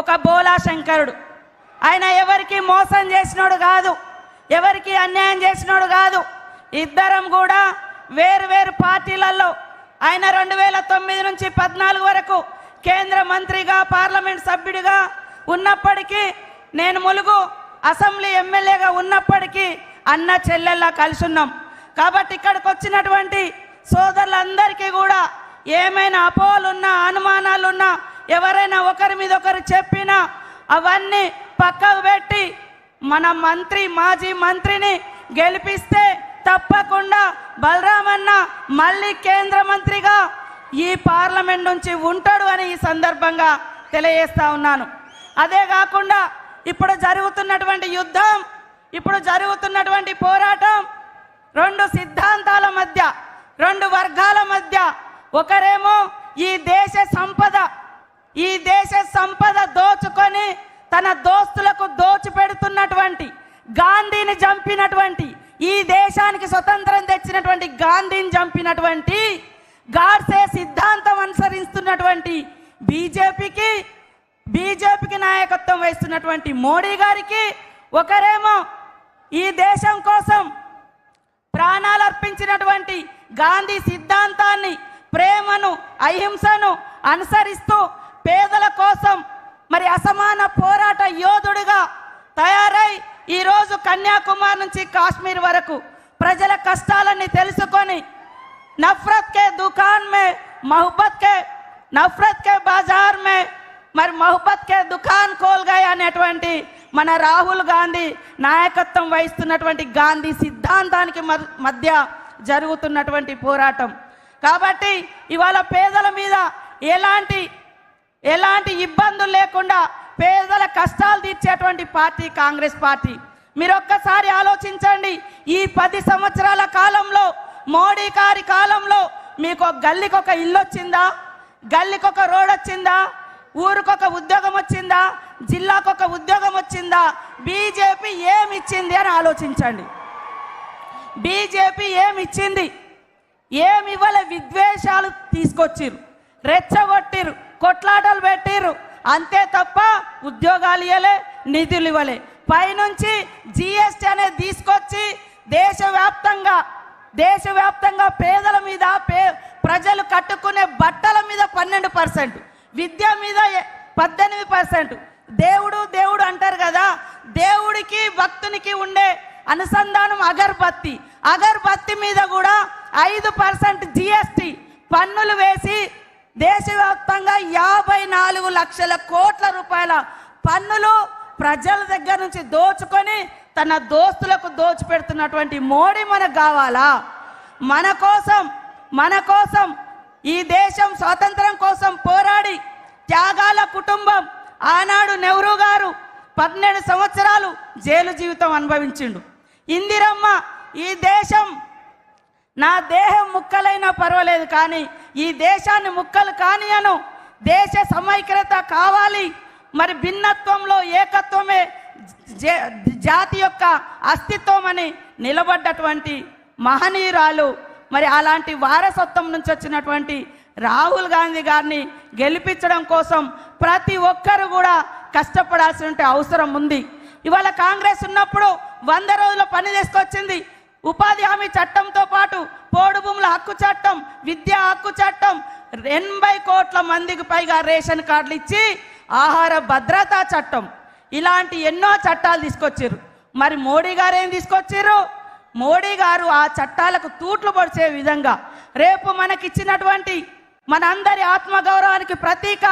ఒక బోలా శంకరుడు. ఆయన ఎవరికి మోసం చేసినోడు కాదు, ఎవరికి అన్యాయం చేసినోడు కాదు. ఇద్దరం కూడా వేరు వేరు పార్టీలలో ఆయన 2009 నుంచి 14 వరకు కేంద్ర మంత్రిగా పార్లమెంట్ సభ్యుడిగా ఉన్నప్పటికీ, నేను ములుగు అసెంబ్లీ ఎమ్మెల్యేగా ఉన్నప్పటికీ అన్న చెల్లెల్లా కలిసి ఉన్నాం. కాబట్టి ఇక్కడికి వచ్చినటువంటి సోదరులందరికీ కూడా ఏమైనా అపోహలున్నా అనుమానాలున్నా ఎవరైనా ఒకరి మీద ఒకరు చెప్పినా అవన్నీ పక్కకు పెట్టి మన మాజీ మంత్రిని గెలిపిస్తే తప్పకుండా బలరామన్న మళ్ళీ కేంద్ర మంత్రిగా ఈ పార్లమెంట్ నుంచి ఉంటాడు అని ఈ సందర్భంగా తెలియజేస్తా ఉన్నాను. అదే కాకుండా ఇప్పుడు జరుగుతున్నటువంటి యుద్ధం, ఇప్పుడు జరుగుతున్నటువంటి పోరాటం రెండు సిద్ధాంతాల మధ్య, రెండు వర్గాల మధ్య. ఒకరేమో ఈ దేశ సంపద దోచుకొని తన దోస్తులకు దోచిపెడుతున్నటువంటి, గాంధీని చంపినటువంటి, ఈ దేశానికి స్వతంత్రం తెచ్చినటువంటి గాంధీని చంపినటువంటి గాడ్సే సిద్ధాంతం అనుసరిస్తున్నటువంటి బీజేపీకి నాయకత్వం వహిస్తున్నటువంటి మోడీ గారికి, ఒకరేమో ఈ దేశం కోసం ప్రాణాలు అర్పించినటువంటి గాంధీ సిద్ధాంతాన్ని, ప్రేమను, అహింసను అనుసరిస్తూ పేదల కోసం మరి అసమాన పోరాట యోధుడిగా తయారై ఈరోజు కన్యాకుమారి నుంచి కాశ్మీర్ వరకు ప్రజల కష్టాలన్నీ తెలుసుకొని నఫరత్ కే దుకాన్ మే నఫరత్ కే బాజార్ మే మరి మొహబ్బత్ కే దుకాన్ కోల్ గయా అనేటువంటి మన రాహుల్ గాంధీ నాయకత్వం వహిస్తున్నటువంటి గాంధీ సిద్ధాంతానికి మధ్య జరుగుతున్నటువంటి పోరాటం. కాబట్టి ఇవాళ పేదల మీద ఎలాంటి ఇబ్బందులు లేకుండా పేదల కష్టాలు తీర్చేటువంటి పార్టీ కాంగ్రెస్ పార్టీ. మీరు ఒక్కసారి ఆలోచించండి, ఈ 10 సంవత్సరాల కాలంలో, మోడీ గారి కాలంలో మీకు గల్లీకి ఒక ఇల్లు వచ్చిందా? గల్లీకి ఒక రోడ్ వచ్చిందా? ఊరికొక ఉద్యోగం వచ్చిందా? జిల్లాకు ఒక ఉద్యోగం వచ్చిందా? బీజేపీ ఏమిచ్చింది అని ఆలోచించండి. బీజేపీ ఏమిచ్చింది? ఏమివ్వలే. విద్వేషాలు తీసుకొచ్చిర్రు, రెచ్చగొట్టిర్రు, కొట్లాటలు పెట్టిర్రు, అంతే తప్ప ఉద్యోగాలు ఇవ్వలే, నిధులు ఇవ్వలే. పైనుంచి జిఎస్టీ అనేది తీసుకొచ్చి దేశవ్యాప్తంగా పేదల మీద, ప్రజలు కట్టుకునే బట్టల మీద 12%, విద్య మీద 18%. దేవుడు అంటారు కదా, దేవుడికి భక్తునికి ఉండే అనుసంధానం అగర్బత్తి మీద కూడా 5% జిఎస్టీ పన్నులు వేసి దేశవ్యాప్తంగా 54 లక్షల కోట్ల రూపాయల పన్నులు ప్రజల దగ్గర నుంచి దోచుకొని తన దోస్తులకు దోచిపెడుతున్నటువంటి మోడీ మనకు కావాలా? మన కోసం ఈ దేశం స్వాతంత్రం కోసం పోరాడి త్యాగాల కుటుంబం, ఆనాడు నెహ్రూ గారు 12 సంవత్సరాలు జైలు జీవితం అనుభవించిండు. ఇందిరమ్మ ఈ దేశం, నా దేహం ముక్కలైనా పర్వాలేదు కానీ ఈ దేశాన్ని ముక్కలు కానియను, దేశ సమైక్యత కావాలి, మరి భిన్నత్వంలో ఏకత్వమే జాతి యొక్క అస్తిత్వం అని నిలబడ్డటువంటి మహనీయురాలు. మరి అలాంటి వారసత్వం నుంచి వచ్చినటువంటి రాహుల్ గాంధీ గారిని గెలిపించడం కోసం ప్రతి ఒక్కరు కూడా కష్టపడాల్సిన అవసరం ఉంది. ఇవాళ కాంగ్రెస్ ఉన్నప్పుడు 100 రోజుల పని తీసుకొచ్చింది. ఉపాధి హామీ చట్టంతో పాటు పోడు భూముల హక్కు చట్టం, విద్యా హక్కు చట్టం, 80 కోట్ల మందికి పైగా రేషన్ కార్డులు ఇచ్చి ఆహార భద్రతా చట్టం, ఇలాంటి ఎన్నో చట్టాలు తీసుకొచ్చారు. మరి మోడీ గారు ఏం తీసుకొచ్చారు? మోడీ గారు ఆ చట్టాలకు తూట్లు పొడిచే విధంగా రేపు మనకిచ్చినటువంటి మనందరి ఆత్మగౌరవానికి ప్రతీక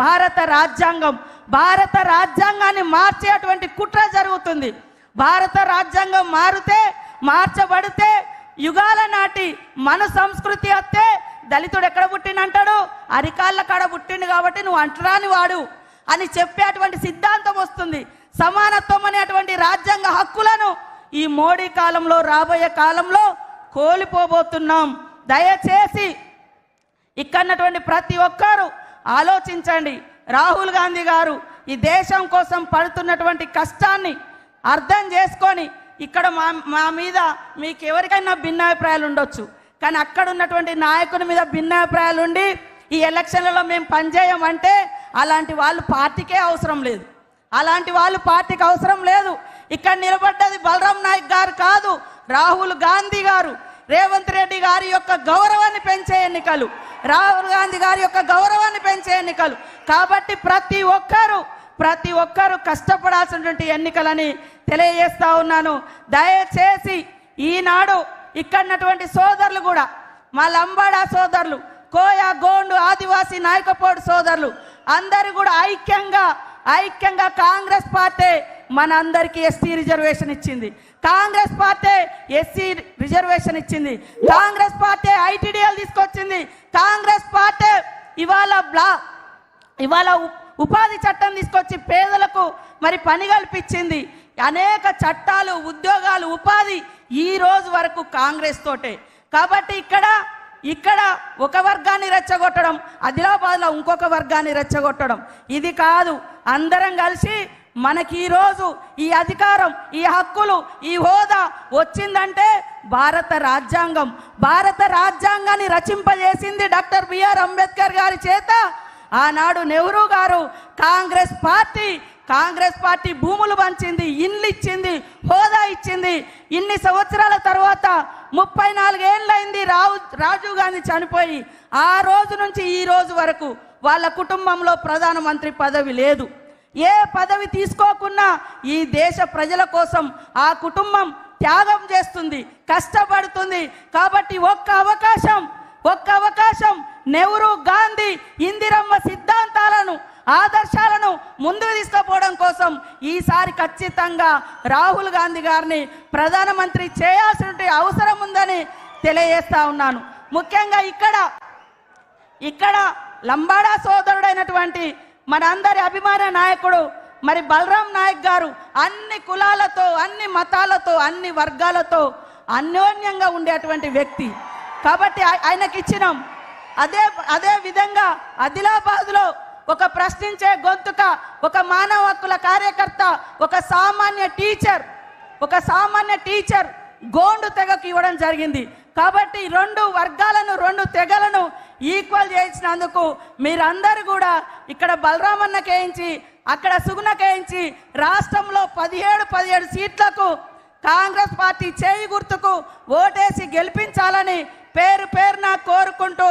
భారత రాజ్యాంగాన్ని మార్చేటువంటి కుట్ర జరుగుతుంది. భారత రాజ్యాంగం మార్చబడితే యుగాల నాటి మన సంస్కృతి వస్తే దళితుడు ఎక్కడ పుట్టినంటాడు? అరికాళ్ళ కాడ పుట్టిండు కాబట్టి నువ్వు అంటరాని వాడు అని చెప్పేటువంటి సిద్ధాంతం వస్తుంది. సమానత్వం అనేటువంటి రాజ్యాంగ హక్కులను ఈ మోడీ కాలంలో, రాబోయే కాలంలో కోల్పోబోతున్నాం. దయచేసి ఇక్కడున్నటువంటి ప్రతి ఒక్కరూ ఆలోచించండి. రాహుల్ గాంధీ గారు ఈ దేశం కోసం పడుతున్నటువంటి కష్టాన్ని అర్థం చేసుకొని, ఇక్కడ మా మీద మీకు ఎవరికైనా భిన్నాభిప్రాయాలు ఉండొచ్చు, కానీ అక్కడ ఉన్నటువంటి నాయకుని మీద భిన్నాభిప్రాయాలు ఉండి ఈ ఎలక్షన్లలో మేము పనిచేయమంటే అలాంటి వాళ్ళు పార్టీకే అవసరం లేదు. అలాంటి వాళ్ళు పార్టీకి అవసరం లేదు. ఇక్కడ నిలబడ్డది బలరాం నాయక్ గారు కాదు, రాహుల్ గాంధీ గారు, రేవంత్ రెడ్డి గారి యొక్క గౌరవాన్ని పెంచే ఎన్నికలు, రాహుల్ గాంధీ గారి యొక్క గౌరవాన్ని పెంచే ఎన్నికలు. కాబట్టి ప్రతి ఒక్కరు కష్టపడాల్సినటువంటి ఎన్నికలని తెలియజేస్తా ఉన్నాను. దయచేసి ఈనాడు ఇక్కడున్నటువంటి సోదరులు కూడా, మా లంబాడా సోదరులు, కోయ, గోండు, ఆదివాసీ నాయకపోడు సోదరులు అందరూ కూడా ఐక్యంగా కాంగ్రెస్ పార్టీ మనందరికీ ఎస్సీ రిజర్వేషన్ ఇచ్చింది, కాంగ్రెస్ పార్టీ ఎస్సీ రిజర్వేషన్ ఇచ్చింది, కాంగ్రెస్ పార్టీ ఐటీడీఎల్ తీసుకొచ్చింది, కాంగ్రెస్ పార్టీ ఇవాళ ఉపాధి చట్టం తీసుకొచ్చి పేదలకు మరి పని కల్పించింది. అనేక చట్టాలు, ఉద్యోగాలు, ఉపాధి ఈ రోజు వరకు కాంగ్రెస్ తోటే. కాబట్టి ఇక్కడ ఒక వర్గాన్ని రెచ్చగొట్టడం, ఆదిలాబాద్లో ఇంకొక వర్గాన్ని రెచ్చగొట్టడం ఇది కాదు. అందరం కలిసి మనకి ఈరోజు ఈ అధికారం, ఈ హక్కులు, ఈ హోదా వచ్చిందంటే భారత రాజ్యాంగాన్ని రచింపజేసింది డాక్టర్ బిఆర్ అంబేద్కర్ గారి చేత. ఆనాడు నెహ్రూ గారు కాంగ్రెస్ పార్టీ భూములు పంచింది, ఇండ్లు ఇచ్చింది, హోదా ఇచ్చింది. ఇన్ని సంవత్సరాల తర్వాత 34 ఏళ్ళైంది రాజీవ్ గాంధీ చనిపోయి. ఆ రోజు నుంచి ఈ రోజు వరకు వాళ్ళ కుటుంబంలో ప్రధానమంత్రి పదవి లేదు. ఏ పదవి తీసుకోకున్నా ఈ దేశ ప్రజల కోసం ఆ కుటుంబం త్యాగం చేస్తుంది, కష్టపడుతుంది. కాబట్టి ఒక్క అవకాశం నెహ్రూ, గాంధీ, ఇందిరమ్మ సిద్ధాంతాలను, ఆదర్శాలను ముందుకు తీసుకుపోవడం కోసం ఈసారి ఖచ్చితంగా రాహుల్ గాంధీ గారిని ప్రధానమంత్రి చేయాల్సిన అవసరం ఉందని తెలియజేస్తా ఉన్నాను. ముఖ్యంగా ఇక్కడ లంబాడా సోదరుడైనటువంటి మనందరి అభిమాన నాయకుడు మరి బలరాం నాయక్ గారు అన్ని కులాలతో, అన్ని మతాలతో, అన్ని వర్గాలతో అన్యోన్యంగా ఉండేటువంటి వ్యక్తి. కాబట్టి ఆయనకి ఇచ్చినాం. అదే విధంగా ఆదిలాబాద్లో ఒక ప్రశ్నించే గొంతుక, ఒక మానవ హక్కుల కార్యకర్త, ఒక సామాన్య టీచర్ గోండు తెగకు ఇవ్వడం జరిగింది. కాబట్టి 2 వర్గాలను, 2 తెగలను ఈక్వల్ చేయించినందుకు మీరందరూ కూడా ఇక్కడ బలరామన్నకేయించి, అక్కడ సుగుణకేయించి రాష్ట్రంలో 17 సీట్లకు కాంగ్రెస్ పార్టీ చేయి గుర్తుకు ఓటేసి గెలిపించాలని పేరున కోరుకుంటూ